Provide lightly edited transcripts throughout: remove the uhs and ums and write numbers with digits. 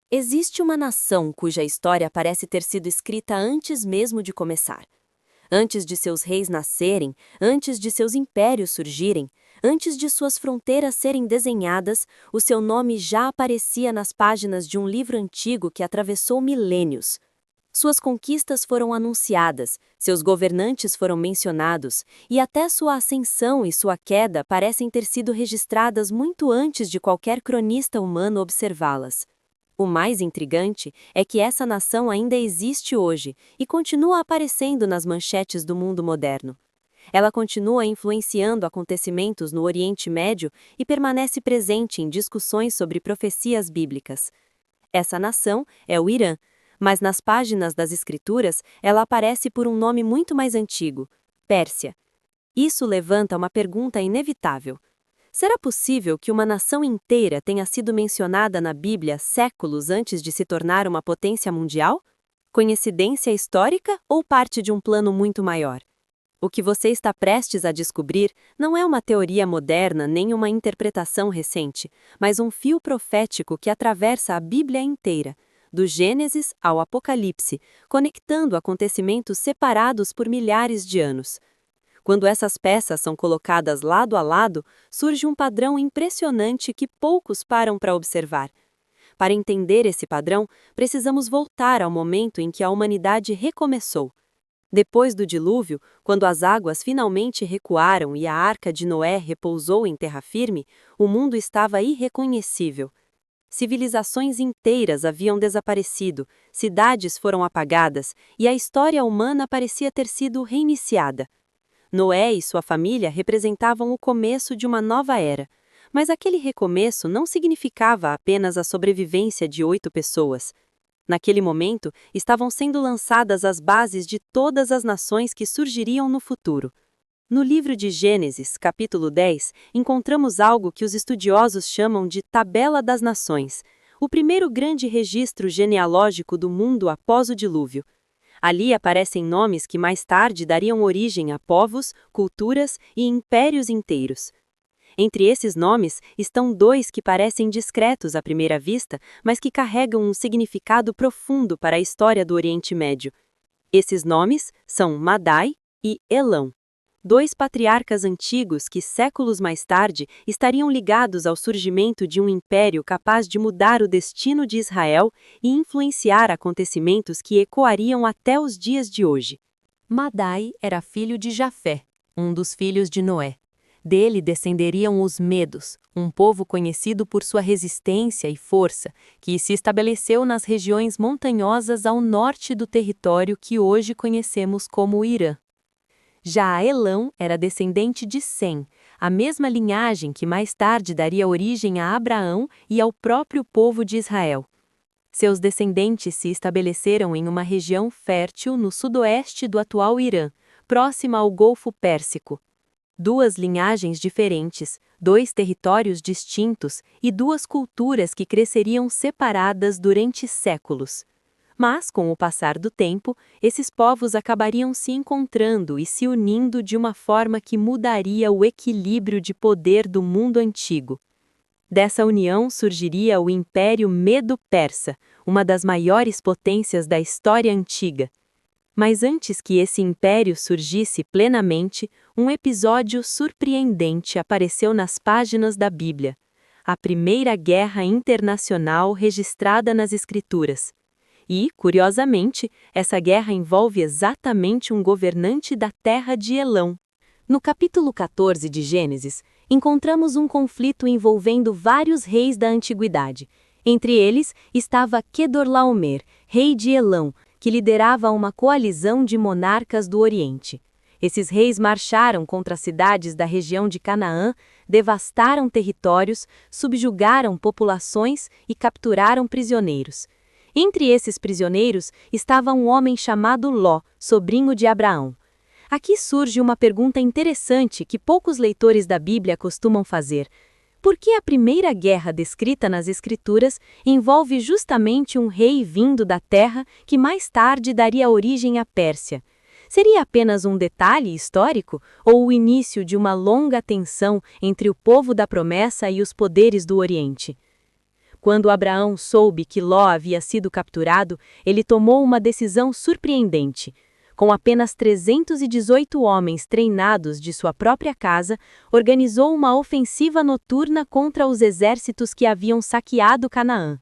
Existe uma nação cuja história parece ter sido escrita antes mesmo de começar. Antes de seus reis nascerem, antes de seus impérios surgirem, antes de suas fronteiras serem desenhadas, o seu nome já aparecia nas páginas de um livro antigo que atravessou milênios. Suas conquistas foram anunciadas, seus governantes foram mencionados, e até sua ascensão e sua queda parecem ter sido registradas muito antes de qualquer cronista humano observá-las. O mais intrigante é que essa nação ainda existe hoje e continua aparecendo nas manchetes do mundo moderno. Ela continua influenciando acontecimentos no Oriente Médio e permanece presente em discussões sobre profecias bíblicas. Essa nação é o Irã, mas nas páginas das Escrituras ela aparece por um nome muito mais antigo: Pérsia. Isso levanta uma pergunta inevitável. Será possível que uma nação inteira tenha sido mencionada na Bíblia séculos antes de se tornar uma potência mundial? Coincidência histórica ou parte de um plano muito maior? O que você está prestes a descobrir não é uma teoria moderna nem uma interpretação recente, mas um fio profético que atravessa a Bíblia inteira, do Gênesis ao Apocalipse, conectando acontecimentos separados por milhares de anos. Quando essas peças são colocadas lado a lado, surge um padrão impressionante que poucos param para observar. Para entender esse padrão, precisamos voltar ao momento em que a humanidade recomeçou. Depois do dilúvio, quando as águas finalmente recuaram e a arca de Noé repousou em terra firme, o mundo estava irreconhecível. Civilizações inteiras haviam desaparecido, cidades foram apagadas e a história humana parecia ter sido reiniciada. Noé e sua família representavam o começo de uma nova era, mas aquele recomeço não significava apenas a sobrevivência de 8 pessoas. Naquele momento, estavam sendo lançadas as bases de todas as nações que surgiriam no futuro. No livro de Gênesis, capítulo 10, encontramos algo que os estudiosos chamam de Tabela das Nações, o primeiro grande registro genealógico do mundo após o dilúvio. Ali aparecem nomes que mais tarde dariam origem a povos, culturas e impérios inteiros. Entre esses nomes estão 2 que parecem discretos à primeira vista, mas que carregam um significado profundo para a história do Oriente Médio. Esses nomes são Madai e Elão, 2 patriarcas antigos que, séculos mais tarde, estariam ligados ao surgimento de um império capaz de mudar o destino de Israel e influenciar acontecimentos que ecoariam até os dias de hoje. Madai era filho de Jafé, um dos filhos de Noé. Dele descenderiam os Medos, um povo conhecido por sua resistência e força, que se estabeleceu nas regiões montanhosas ao norte do território que hoje conhecemos como o Irã. Já Elão era descendente de Sem, a mesma linhagem que mais tarde daria origem a Abraão e ao próprio povo de Israel. Seus descendentes se estabeleceram em uma região fértil no sudoeste do atual Irã, próxima ao Golfo Pérsico. 2 linhagens diferentes, 2 territórios distintos e 2 culturas que cresceriam separadas durante séculos. Mas, com o passar do tempo, esses povos acabariam se encontrando e se unindo de uma forma que mudaria o equilíbrio de poder do mundo antigo. Dessa união surgiria o Império Medo-Persa, uma das maiores potências da história antiga. Mas antes que esse império surgisse plenamente, um episódio surpreendente apareceu nas páginas da Bíblia: a Primeira Guerra Internacional registrada nas Escrituras. E, curiosamente, essa guerra envolve exatamente um governante da terra de Elão. No capítulo 14 de Gênesis, encontramos um conflito envolvendo vários reis da antiguidade. Entre eles estava Quedorlaomer, rei de Elão, que liderava uma coalizão de monarcas do Oriente. Esses reis marcharam contra as cidades da região de Canaã, devastaram territórios, subjugaram populações e capturaram prisioneiros. Entre esses prisioneiros estava um homem chamado Ló, sobrinho de Abraão. Aqui surge uma pergunta interessante que poucos leitores da Bíblia costumam fazer. Por que a primeira guerra descrita nas Escrituras envolve justamente um rei vindo da terra que mais tarde daria origem à Pérsia? Seria apenas um detalhe histórico ou o início de uma longa tensão entre o povo da promessa e os poderes do Oriente? Quando Abraão soube que Ló havia sido capturado, ele tomou uma decisão surpreendente. Com apenas 318 homens treinados de sua própria casa, organizou uma ofensiva noturna contra os exércitos que haviam saqueado Canaã.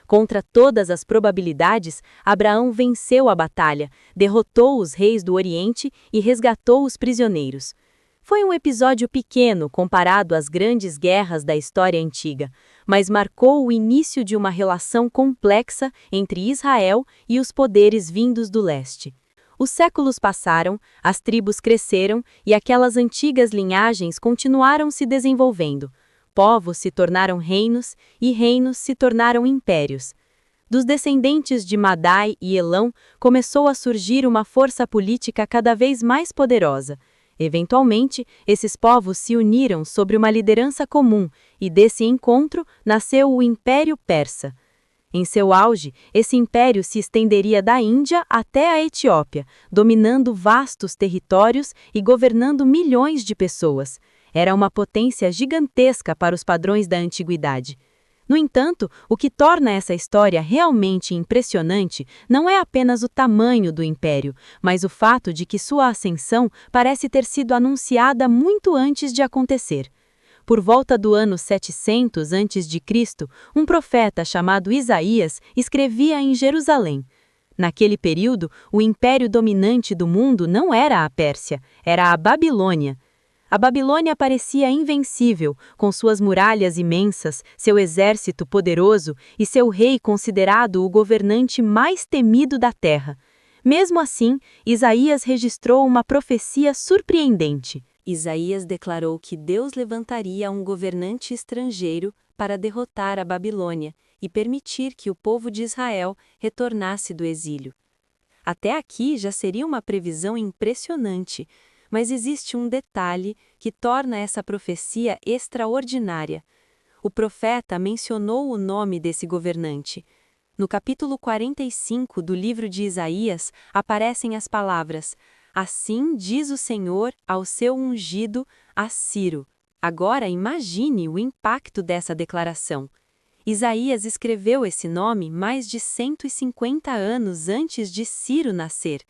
Contra todas as probabilidades, Abraão venceu a batalha, derrotou os reis do Oriente e resgatou os prisioneiros. Foi um episódio pequeno comparado às grandes guerras da história antiga, mas marcou o início de uma relação complexa entre Israel e os poderes vindos do leste. Os séculos passaram, as tribos cresceram e aquelas antigas linhagens continuaram se desenvolvendo. Povos se tornaram reinos e reinos se tornaram impérios. Dos descendentes de Madai e Elão começou a surgir uma força política cada vez mais poderosa. Eventualmente, esses povos se uniram sobre uma liderança comum e desse encontro nasceu o Império Persa. Em seu auge, esse império se estenderia da Índia até a Etiópia, dominando vastos territórios e governando milhões de pessoas. Era uma potência gigantesca para os padrões da antiguidade. No entanto, o que torna essa história realmente impressionante não é apenas o tamanho do império, mas o fato de que sua ascensão parece ter sido anunciada muito antes de acontecer. Por volta do ano 700 a.C., um profeta chamado Isaías escrevia em Jerusalém. Naquele período, o império dominante do mundo não era a Pérsia, era a Babilônia. A Babilônia parecia invencível, com suas muralhas imensas, seu exército poderoso e seu rei considerado o governante mais temido da terra. Mesmo assim, Isaías registrou uma profecia surpreendente. Isaías declarou que Deus levantaria um governante estrangeiro para derrotar a Babilônia e permitir que o povo de Israel retornasse do exílio. Até aqui já seria uma previsão impressionante, mas existe um detalhe que torna essa profecia extraordinária. O profeta mencionou o nome desse governante. No capítulo 45 do livro de Isaías aparecem as palavras: "Assim diz o Senhor ao seu ungido, a Ciro." Agora imagine o impacto dessa declaração. Isaías escreveu esse nome mais de 150 anos antes de Ciro nascer.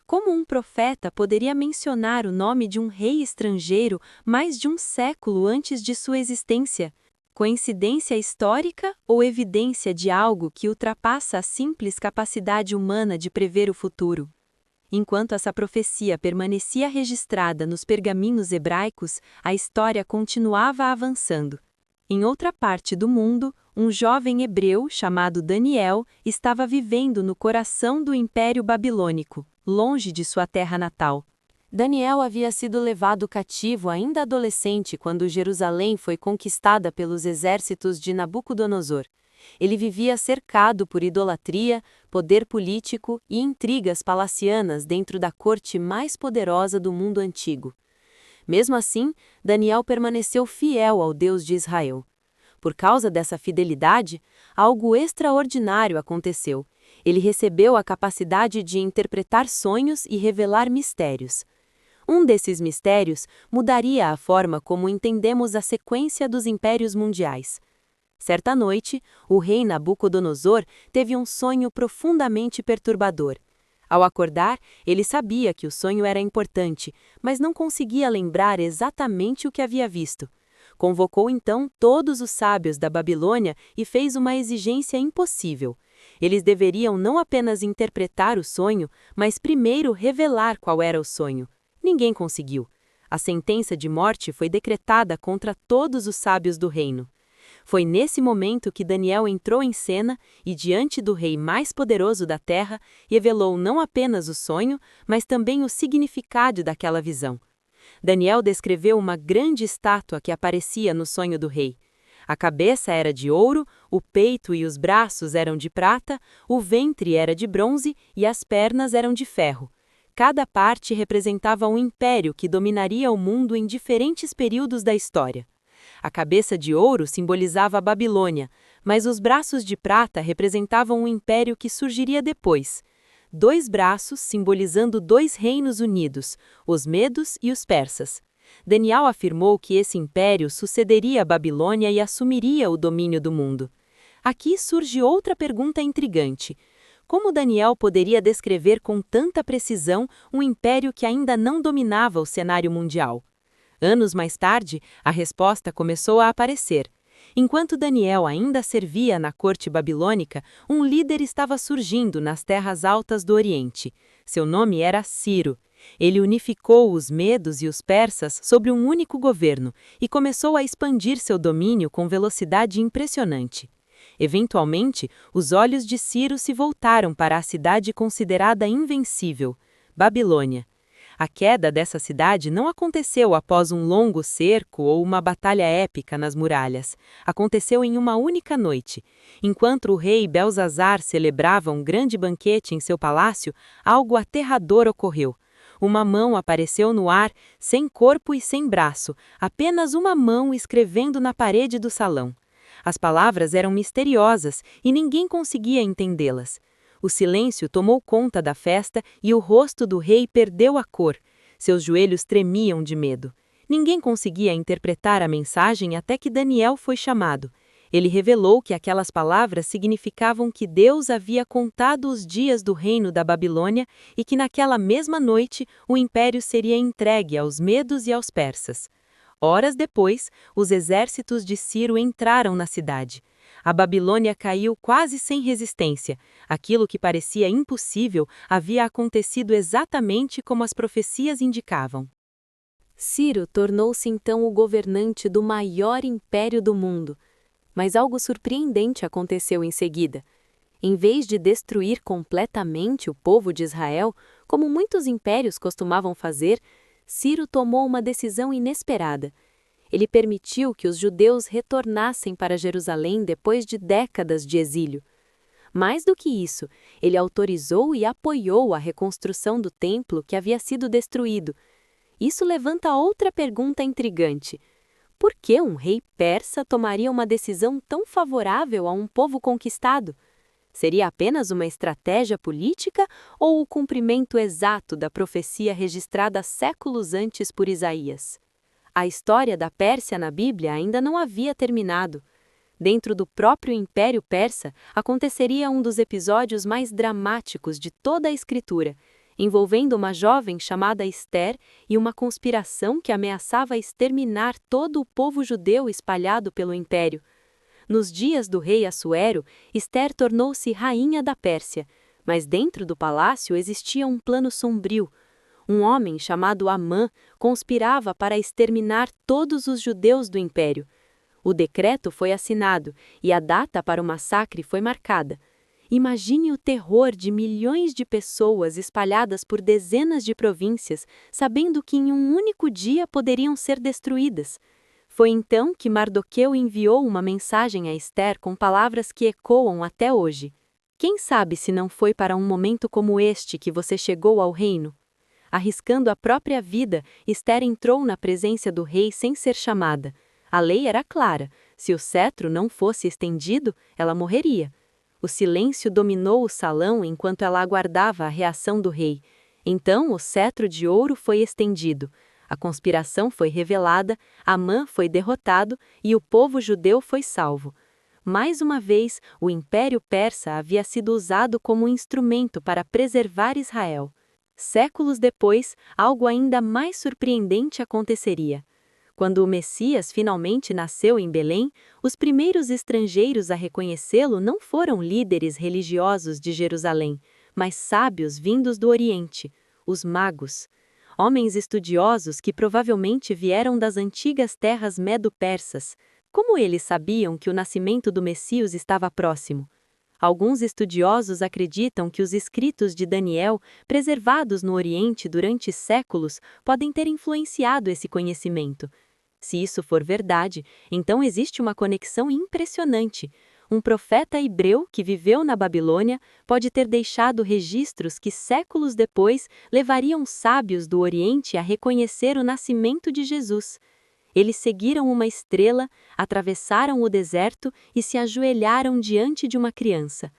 Como um profeta poderia mencionar o nome de um rei estrangeiro mais de um século antes de sua existência? Coincidência histórica ou evidência de algo que ultrapassa a simples capacidade humana de prever o futuro? Enquanto essa profecia permanecia registrada nos pergaminhos hebraicos, a história continuava avançando. Em outra parte do mundo, um jovem hebreu chamado Daniel estava vivendo no coração do Império Babilônico, longe de sua terra natal. Daniel havia sido levado cativo ainda adolescente quando Jerusalém foi conquistada pelos exércitos de Nabucodonosor. Ele vivia cercado por idolatria, poder político e intrigas palacianas dentro da corte mais poderosa do mundo antigo. Mesmo assim, Daniel permaneceu fiel ao Deus de Israel. Por causa dessa fidelidade, algo extraordinário aconteceu. Ele recebeu a capacidade de interpretar sonhos e revelar mistérios. Um desses mistérios mudaria a forma como entendemos a sequência dos impérios mundiais. Certa noite, o rei Nabucodonosor teve um sonho profundamente perturbador. Ao acordar, ele sabia que o sonho era importante, mas não conseguia lembrar exatamente o que havia visto. Convocou então todos os sábios da Babilônia e fez uma exigência impossível. Eles deveriam não apenas interpretar o sonho, mas primeiro revelar qual era o sonho. Ninguém conseguiu. A sentença de morte foi decretada contra todos os sábios do reino. Foi nesse momento que Daniel entrou em cena e, diante do rei mais poderoso da terra, revelou não apenas o sonho, mas também o significado daquela visão. Daniel descreveu uma grande estátua que aparecia no sonho do rei. A cabeça era de ouro, o peito e os braços eram de prata, o ventre era de bronze e as pernas eram de ferro. Cada parte representava um império que dominaria o mundo em diferentes períodos da história. A cabeça de ouro simbolizava a Babilônia, mas os braços de prata representavam um império que surgiria depois. 2 braços simbolizando 2 reinos unidos, os medos e os persas. Daniel afirmou que esse império sucederia a Babilônia e assumiria o domínio do mundo. Aqui surge outra pergunta intrigante. Como Daniel poderia descrever com tanta precisão um império que ainda não dominava o cenário mundial? Anos mais tarde, a resposta começou a aparecer. Enquanto Daniel ainda servia na corte babilônica, um líder estava surgindo nas terras altas do Oriente. Seu nome era Ciro. Ele unificou os medos e os persas sobre um único governo e começou a expandir seu domínio com velocidade impressionante. Eventualmente, os olhos de Ciro se voltaram para a cidade considerada invencível, Babilônia. A queda dessa cidade não aconteceu após um longo cerco ou uma batalha épica nas muralhas. Aconteceu em uma única noite. Enquanto o rei Belzazar celebrava um grande banquete em seu palácio, algo aterrador ocorreu. Uma mão apareceu no ar, sem corpo e sem braço, apenas uma mão escrevendo na parede do salão. As palavras eram misteriosas e ninguém conseguia entendê-las. O silêncio tomou conta da festa e o rosto do rei perdeu a cor. Seus joelhos tremiam de medo. Ninguém conseguia interpretar a mensagem até que Daniel foi chamado. Ele revelou que aquelas palavras significavam que Deus havia contado os dias do reino da Babilônia e que naquela mesma noite o império seria entregue aos medos e aos persas. Horas depois, os exércitos de Ciro entraram na cidade. A Babilônia caiu quase sem resistência. Aquilo que parecia impossível havia acontecido exatamente como as profecias indicavam. Ciro tornou-se então o governante do maior império do mundo. Mas algo surpreendente aconteceu em seguida. Em vez de destruir completamente o povo de Israel, como muitos impérios costumavam fazer, Ciro tomou uma decisão inesperada. Ele permitiu que os judeus retornassem para Jerusalém depois de décadas de exílio. Mais do que isso, ele autorizou e apoiou a reconstrução do templo que havia sido destruído. Isso levanta outra pergunta intrigante. Por que um rei persa tomaria uma decisão tão favorável a um povo conquistado? Seria apenas uma estratégia política ou o cumprimento exato da profecia registrada séculos antes por Isaías? A história da Pérsia na Bíblia ainda não havia terminado. Dentro do próprio Império Persa, aconteceria um dos episódios mais dramáticos de toda a Escritura, envolvendo uma jovem chamada Ester e uma conspiração que ameaçava exterminar todo o povo judeu espalhado pelo Império. Nos dias do rei Assuero, Ester tornou-se rainha da Pérsia, mas dentro do palácio existia um plano sombrio. Um homem chamado Amã conspirava para exterminar todos os judeus do império. O decreto foi assinado e a data para o massacre foi marcada. Imagine o terror de milhões de pessoas espalhadas por dezenas de províncias, sabendo que em um único dia poderiam ser destruídas. Foi então que Mardoqueu enviou uma mensagem a Ester com palavras que ecoam até hoje. Quem sabe se não foi para um momento como este que você chegou ao reino? Arriscando a própria vida, Ester entrou na presença do rei sem ser chamada. A lei era clara: se o cetro não fosse estendido, ela morreria. O silêncio dominou o salão enquanto ela aguardava a reação do rei. Então o cetro de ouro foi estendido. A conspiração foi revelada, Amã foi derrotado e o povo judeu foi salvo. Mais uma vez, o Império Persa havia sido usado como instrumento para preservar Israel. Séculos depois, algo ainda mais surpreendente aconteceria. Quando o Messias finalmente nasceu em Belém, os primeiros estrangeiros a reconhecê-lo não foram líderes religiosos de Jerusalém, mas sábios vindos do Oriente, os magos. Homens estudiosos que provavelmente vieram das antigas terras medo-persas. Como eles sabiam que o nascimento do Messias estava próximo? Alguns estudiosos acreditam que os escritos de Daniel, preservados no Oriente durante séculos, podem ter influenciado esse conhecimento. Se isso for verdade, então existe uma conexão impressionante. Um profeta hebreu que viveu na Babilônia pode ter deixado registros que séculos depois levariam sábios do Oriente a reconhecer o nascimento de Jesus. Eles seguiram uma estrela, atravessaram o deserto e se ajoelharam diante de uma criança.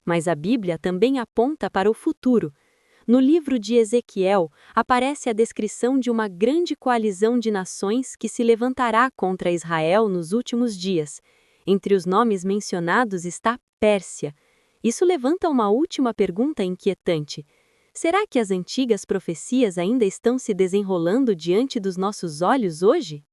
Mas a Bíblia também aponta para o futuro. No livro de Ezequiel, aparece a descrição de uma grande coalizão de nações que se levantará contra Israel nos últimos dias. Entre os nomes mencionados está Pérsia. Isso levanta uma última pergunta inquietante. Será que as antigas profecias ainda estão se desenrolando diante dos nossos olhos hoje?